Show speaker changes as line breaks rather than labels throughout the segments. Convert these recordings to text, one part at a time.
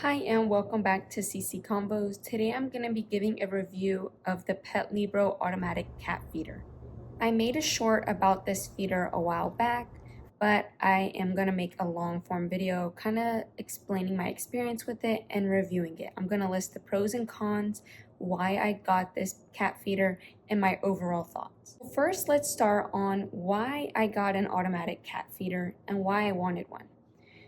Hi and welcome back to CC Combos. Today I'm going to be giving a review of the Petlibro automatic cat feeder. I made a short about this feeder a while back, but I am going to make a long form video kind of explaining my experience with it and reviewing it. I'm going to list the pros and cons, why I got this cat feeder, and my overall thoughts. First, let's start on why I got an automatic cat feeder and why I wanted one.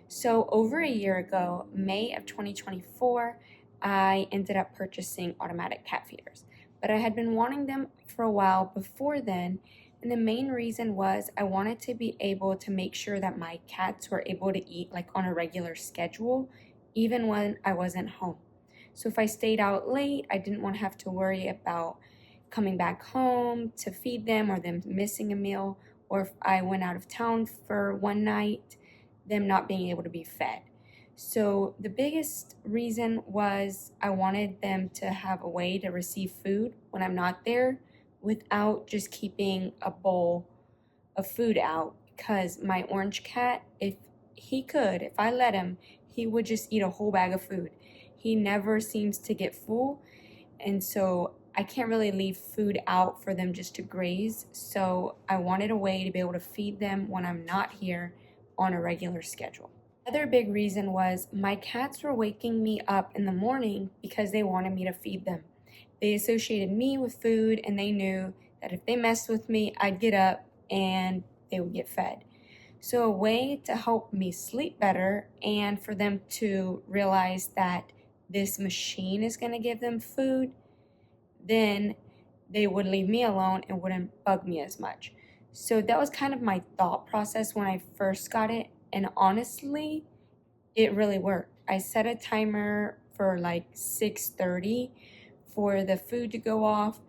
So over a year ago, May of 2024, I ended up purchasing automatic cat feeders. But I had been wanting them for a while before then, and the main reason was I wanted to be able to make sure that my cats were able to eat like on a regular schedule, even when I wasn't home. So if I stayed out late, I didn't want to have to worry about coming back home to feed them or them missing a meal, or if I went out of town for one night, them not being able to be fed. So the biggest reason was I wanted them to have a way to receive food when I'm not there without just keeping a bowl of food out, because my orange cat, if I let him, he would just eat a whole bag of food. He never seems to get full, and so I can't really leave food out for them just to graze. So I wanted a way to be able to feed them when I'm not here on a regular schedule. Another big reason was my cats were waking me up in the morning because they wanted me to feed them. They associated me with food, and they knew that if they messed with me, I'd get up and they would get fed. So a way to help me sleep better and for them to realize that this machine is going to give them food, then they would leave me alone and wouldn't bug me as much. So that was kind of my thought process when I first got it, and honestly, it really worked. I set a timer for like 6:30 for the food to go off,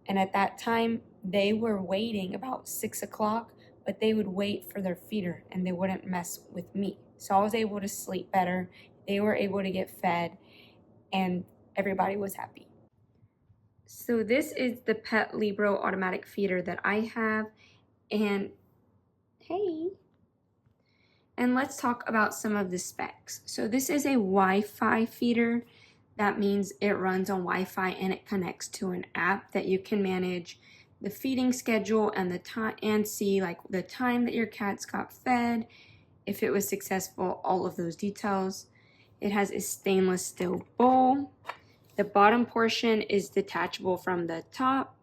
and at that time, they were waiting about 6 o'clock, but they would wait for their feeder and they wouldn't mess with me. So I was able to sleep better, they were able to get fed, and everybody was happy. So this is the Petlibro automatic feeder that I have, and hey, and let's talk about some of the specs. So this is a Wi-Fi feeder. That means it runs on Wi-Fi and it connects to an app that you can manage the feeding schedule and the time, and see like the time that your cats got fed, if it was successful, all of those details. It has a stainless steel bowl. The bottom portion is detachable from the top.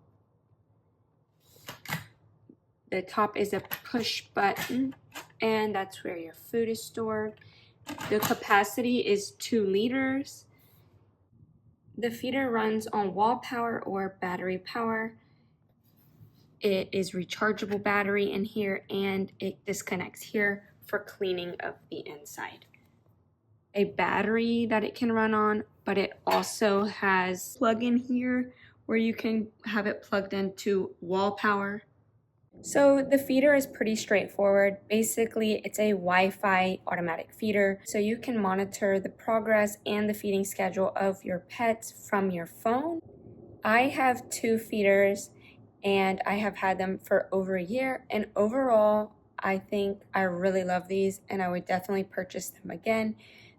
The top is a push button, and that's where your food is stored. The capacity is 2 liters. The feeder runs on wall power or battery power. It is rechargeable battery in here, and it disconnects here for cleaning of the inside. A battery that it can run on, but it also has plug-in here where you can have it plugged into wall power. So the feeder is pretty straightforward. Basically, it's a Wi-Fi automatic feeder, so you can monitor the progress and the feeding schedule of your pets from your phone. I have 2 feeders, and I have had them for over a year, and overall, I think I really love these, and I would definitely purchase them again.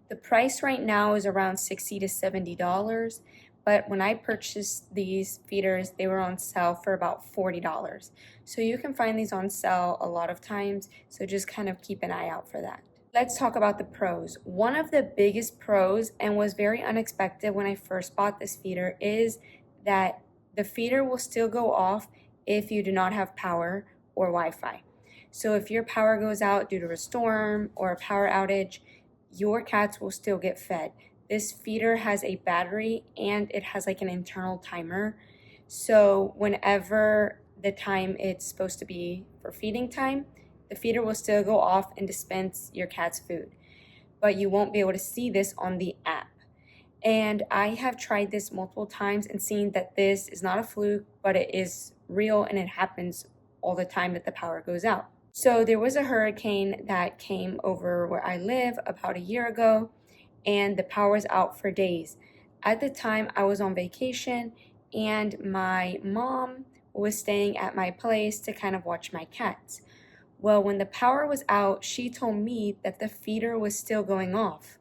The price right now is around $60 to $70. But when I purchased these feeders, they were on sale for about $40. So you can find these on sale a lot of times, so just kind of keep an eye out for that. Let's talk about the pros. One of the biggest pros, and was very unexpected when I first bought this feeder, is that the feeder will still go off if you do not have power or Wi-Fi. So if your power goes out due to a storm or a power outage, your cats will still get fed. This feeder has a battery and it has like an internal timer. So whenever the time it's supposed to be for feeding time, the feeder will still go off and dispense your cat's food. But you won't be able to see this on the app. And I have tried this multiple times and seen that this is not a fluke, but it is real, and it happens all the time that the power goes out. So there was a hurricane that came over where I live about a year ago, and the power was out for days. At the time, I was on vacation, and my mom was staying at my place to kind of watch my cats. Well, when the power was out, she told me that the feeder was still going off.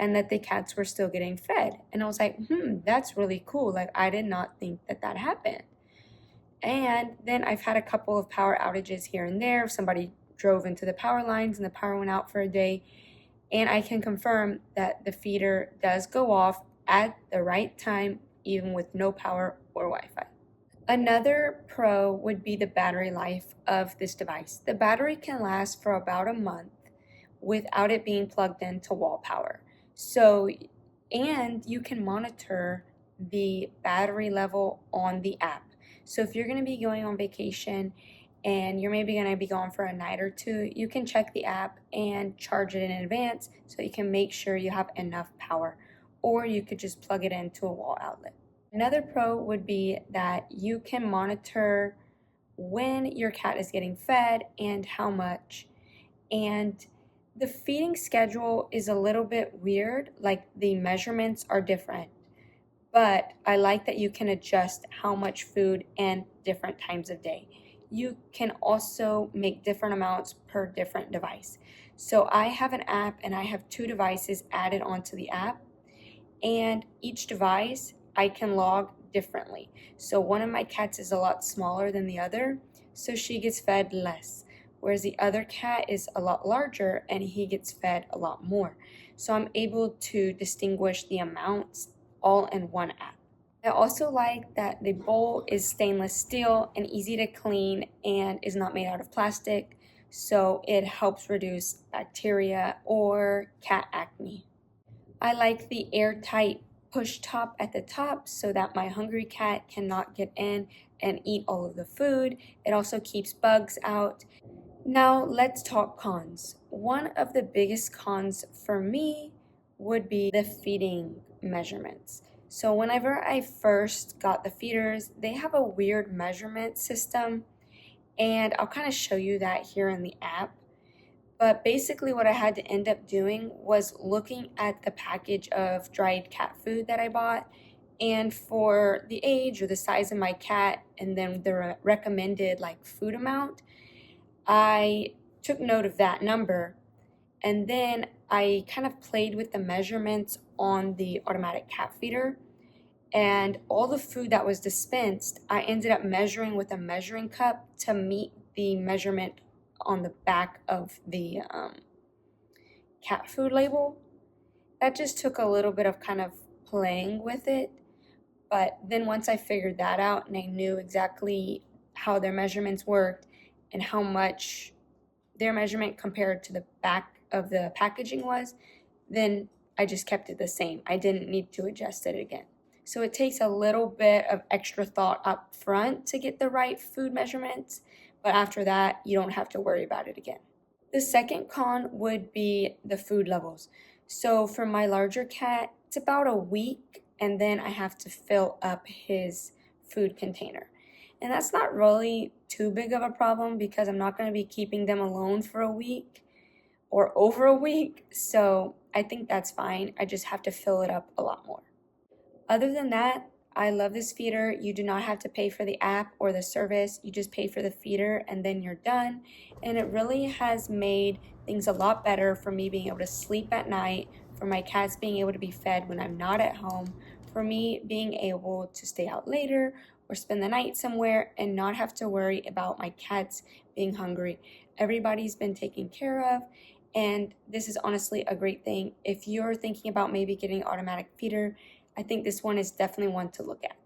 and that the cats were still getting fed. And I was like, that's really cool. Like, I did not think that that happened. And then I've had a couple of power outages here and there. Somebody drove into the power lines and the power went out for a day. And I can confirm that the feeder does go off at the right time, even with no power or Wi-Fi. Another pro would be the battery life of this device. The battery can last for about a month without it being plugged into wall power. So, and you can monitor the battery level on the app. So if you're going to be going on vacation and you're maybe going to be gone for a night or two, you can check the app and charge it in advance so you can make sure you have enough power, or you could just plug it into a wall outlet. Another pro would be that you can monitor when your cat is getting fed and how much. And the feeding schedule is a little bit weird, like the measurements are different. But I like that you can adjust how much food and different times of day. You can also make different amounts per different device. So I have an app and I have 2 devices added onto the app, and each device I can log differently. So one of my cats is a lot smaller than the other, so she gets fed less, whereas the other cat is a lot larger and he gets fed a lot more. So I'm able to distinguish the amounts all in one app. I also like that the bowl is stainless steel and easy to clean and is not made out of plastic, so it helps reduce bacteria or cat acne. I like the airtight push top at the top so that my hungry cat cannot get in and eat all of the food. It also keeps bugs out. Now let's talk cons. One of the biggest cons for me would be the feeding measurements. So whenever I first got the feeders, they have a weird measurement system, and I'll kind of show you that here in the app. But basically what I had to end up doing was looking at the package of dried cat food that I bought, and for the age or the size of my cat and then the recommended like food amount, I took note of that number, and then I kind of played with the measurements on the automatic cat feeder, and all the food that was dispensed, I ended up measuring with a measuring cup to meet the measurement on the back of the cat food label. That just took a little bit of kind of playing with it, but then once I figured that out and I knew exactly how their measurements worked and how much their measurement compared to the back of the packaging was, then I just kept it the same. I didn't need to adjust it again. So it takes a little bit of extra thought up front to get the right food measurements, but after that, you don't have to worry about it again. The second con would be the food levels. So for my larger cat, it's about a week, and then I have to fill up his food container. And that's not really too big of a problem because I'm not going to be keeping them alone for a week or over a week. So I think that's fine. I just have to fill it up a lot more. Other than that, I love this feeder. You do not have to pay for the app or the service. You just pay for the feeder and then you're done. And it really has made things a lot better for me being able to sleep at night, for my cats being able to be fed when I'm not at home, for me being able to stay out later or spend the night somewhere and not have to worry about my cats being hungry. Everybody's been taken care of, and this is honestly a great thing. If you're thinking about maybe getting an automatic feeder, I think this one is definitely one to look at.